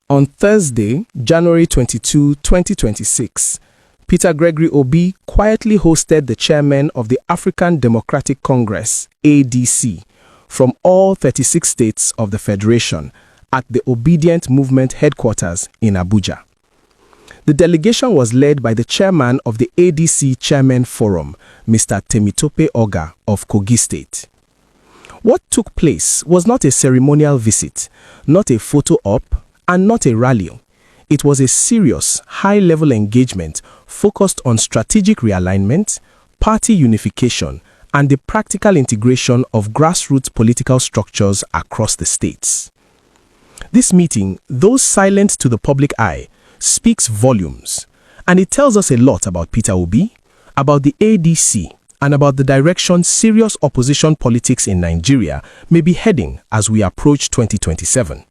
On Thursday, January 22, 2026, Peter Gregory Obi quietly hosted the chairman of the African Democratic Congress, ADC, from all 36 states of the Federation at the Obedient Movement headquarters in Abuja. The delegation was led by the chairman of the ADC Chairman Forum, Mr. Temitope Oga of Kogi State. What took place was not a ceremonial visit, not a photo op, and not a rally. It was a serious, high-level engagement focused on strategic realignment, party unification, and the practical integration of grassroots political structures across the states. This meeting, though silent to the public eye, speaks volumes, and it tells us a lot about Peter Obi, about the ADC, and about the direction serious opposition politics in Nigeria may be heading as we approach 2027.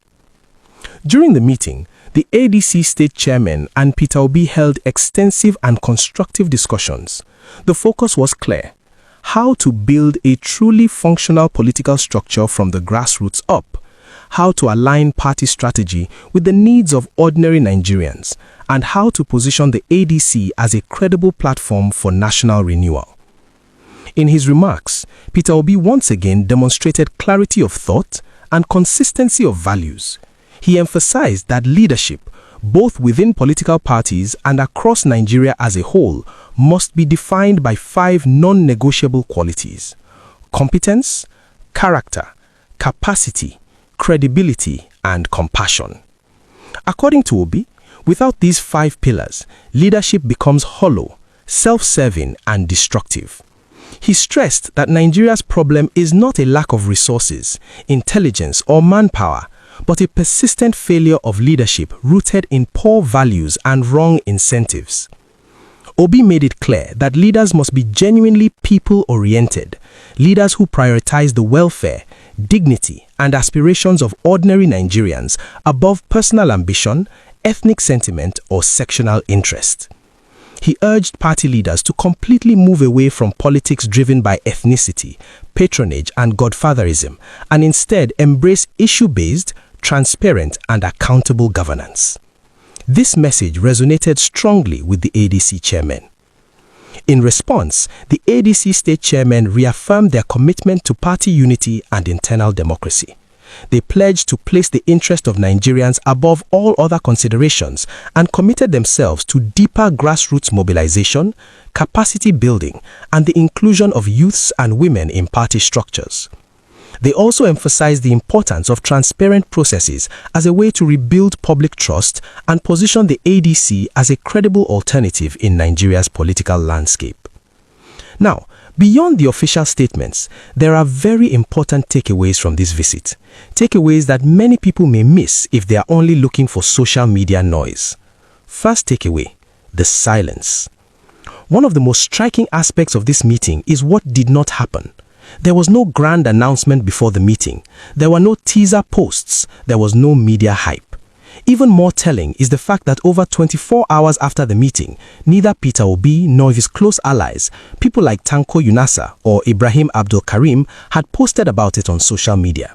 During the meeting, the ADC state chairman and Peter Obi held extensive and constructive discussions. The focus was clear: how to build a truly functional political structure from the grassroots up, how to align party strategy with the needs of ordinary Nigerians, and how to position the ADC as a credible platform for national renewal. In his remarks, Peter Obi once again demonstrated clarity of thought and consistency of values. He emphasized that leadership, both within political parties and across Nigeria as a whole, must be defined by 5 non-negotiable qualities: competence, character, capacity, credibility, and compassion. According to Obi, without these 5 pillars, leadership becomes hollow, self-serving, and destructive. He stressed that Nigeria's problem is not a lack of resources, intelligence, or manpower, but a persistent failure of leadership rooted in poor values and wrong incentives. Obi made it clear that leaders must be genuinely people-oriented, leaders who prioritize the welfare, dignity, and aspirations of ordinary Nigerians above personal ambition, ethnic sentiment, or sectional interest. He urged party leaders to completely move away from politics driven by ethnicity, patronage, and godfatherism, and instead embrace issue-based, transparent, and accountable governance. This message resonated strongly with the ADC chairman. In response, the ADC state chairmen reaffirmed their commitment to party unity and internal democracy. They pledged to place the interest of Nigerians above all other considerations and committed themselves to deeper grassroots mobilization, capacity building, and the inclusion of youths and women in party structures. They also emphasized the importance of transparent processes as a way to rebuild public trust and position the ADC as a credible alternative in Nigeria's political landscape. Now, beyond the official statements, there are very important takeaways from this visit. Takeaways that many people may miss if they are only looking for social media noise. First takeaway: the silence. One of the most striking aspects of this meeting is what did not happen. There was no grand announcement before the meeting. There were no teaser posts. There was no media hype. Even more telling is the fact that over 24 hours after the meeting, neither Peter Obi nor his close allies, people like Tanko Yunasa or Ibrahim Abdul Karim, had posted about it on social media.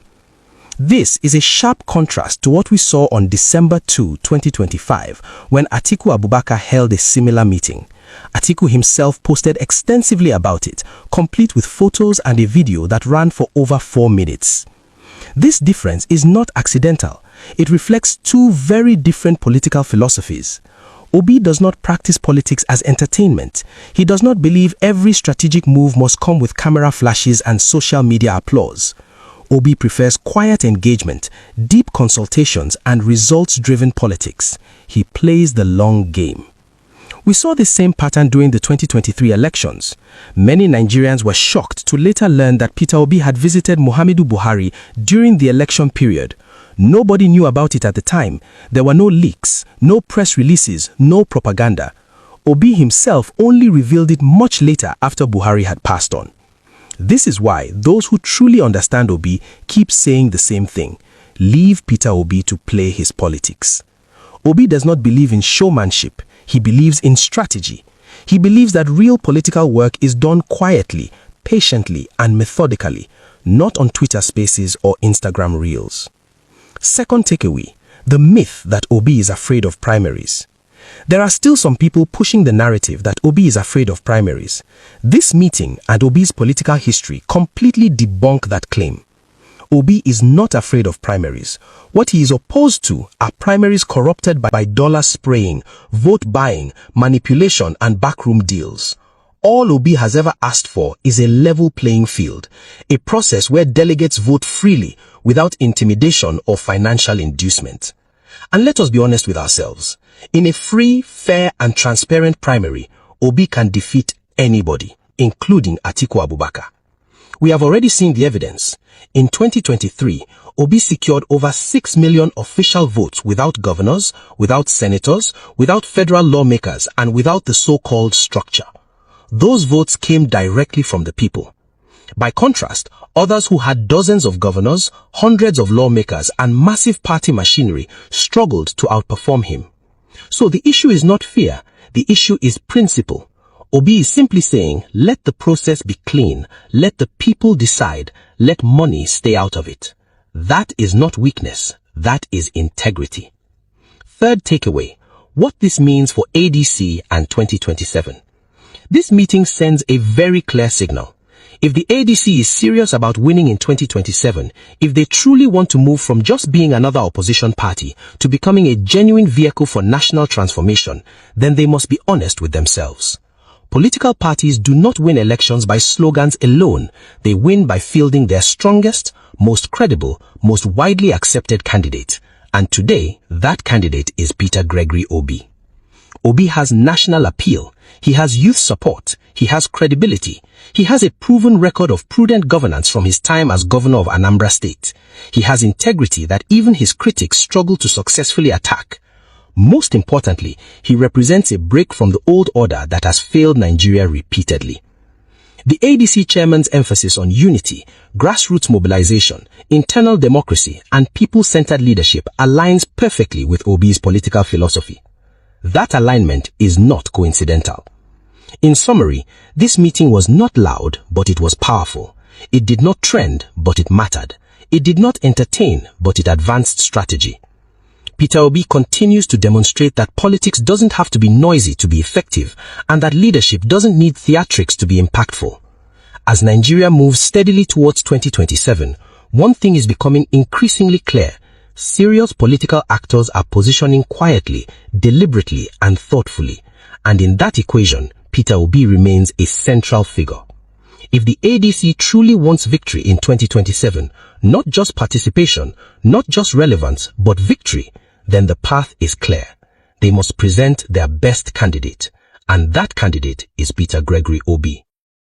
This is a sharp contrast to what we saw on December 2, 2025, when Atiku Abubakar held a similar meeting. Atiku himself posted extensively about it, complete with photos and a video that ran for over 4 minutes. This difference is not accidental. It reflects 2 very different political philosophies. Obi does not practice politics as entertainment. He does not believe every strategic move must come with camera flashes and social media applause. Obi prefers quiet engagement, deep consultations, and results-driven politics. He plays the long game. We saw the same pattern during the 2023 elections. Many Nigerians were shocked to later learn that Peter Obi had visited Muhammadu Buhari during the election period. Nobody knew about it at the time. There were no leaks, no press releases, no propaganda. Obi himself only revealed it much later after Buhari had passed on. This is why those who truly understand Obi keep saying the same thing: leave Peter Obi to play his politics. Obi does not believe in showmanship. He believes in strategy. He believes that real political work is done quietly, patiently, and methodically, not on Twitter Spaces or Instagram Reels. Second takeaway: The myth that Obi is afraid of primaries. There are still some people pushing the narrative that Obi is afraid of primaries. This meeting and Obi's political history completely debunk that claim. Obi is not afraid of primaries. What he is opposed to are primaries corrupted by dollar spraying, vote buying, manipulation and backroom deals. All Obi has ever asked for is a level playing field, a process where delegates vote freely without intimidation or financial inducement. And let us be honest with ourselves. In a free, fair and transparent primary, Obi can defeat anybody, including Atiku Abubakar. We have already seen the evidence. In 2023, Obi secured over 6 million official votes without governors, without senators, without federal lawmakers, and without the so-called structure. Those votes came directly from the people. By contrast, others who had dozens of governors, hundreds of lawmakers, and massive party machinery struggled to outperform him. So the issue is not fear, the issue is principle. Obi is simply saying, let the process be clean, let the people decide, let money stay out of it. That is not weakness, that is integrity. Third takeaway, what this means for ADC and 2027. This meeting sends a very clear signal. If the ADC is serious about winning in 2027, if they truly want to move from just being another opposition party to becoming a genuine vehicle for national transformation, then they must be honest with themselves. Political parties do not win elections by slogans alone. They win by fielding their strongest, most credible, most widely accepted candidate. And today, that candidate is Peter Gregory Obi. Obi has national appeal. He has youth support. He has credibility. He has a proven record of prudent governance from his time as governor of Anambra State. He has integrity that even his critics struggle to successfully attack. Most importantly, he represents a break from the old order that has failed Nigeria repeatedly. The ADC chairman's emphasis on unity, grassroots mobilization, internal democracy, and people-centered leadership aligns perfectly with Obi's political philosophy. That alignment is not coincidental. In summary, this meeting was not loud, but it was powerful. It did not trend, but it mattered. It did not entertain, but it advanced strategy. Peter Obi continues to demonstrate that politics doesn't have to be noisy to be effective, and that leadership doesn't need theatrics to be impactful. As Nigeria moves steadily towards 2027, one thing is becoming increasingly clear. Serious political actors are positioning quietly, deliberately, and thoughtfully. And in that equation, Peter Obi remains a central figure. If the ADC truly wants victory in 2027, not just participation, not just relevance, but victory, then the path is clear. They must present their best candidate, and that candidate is Peter Gregory Obi.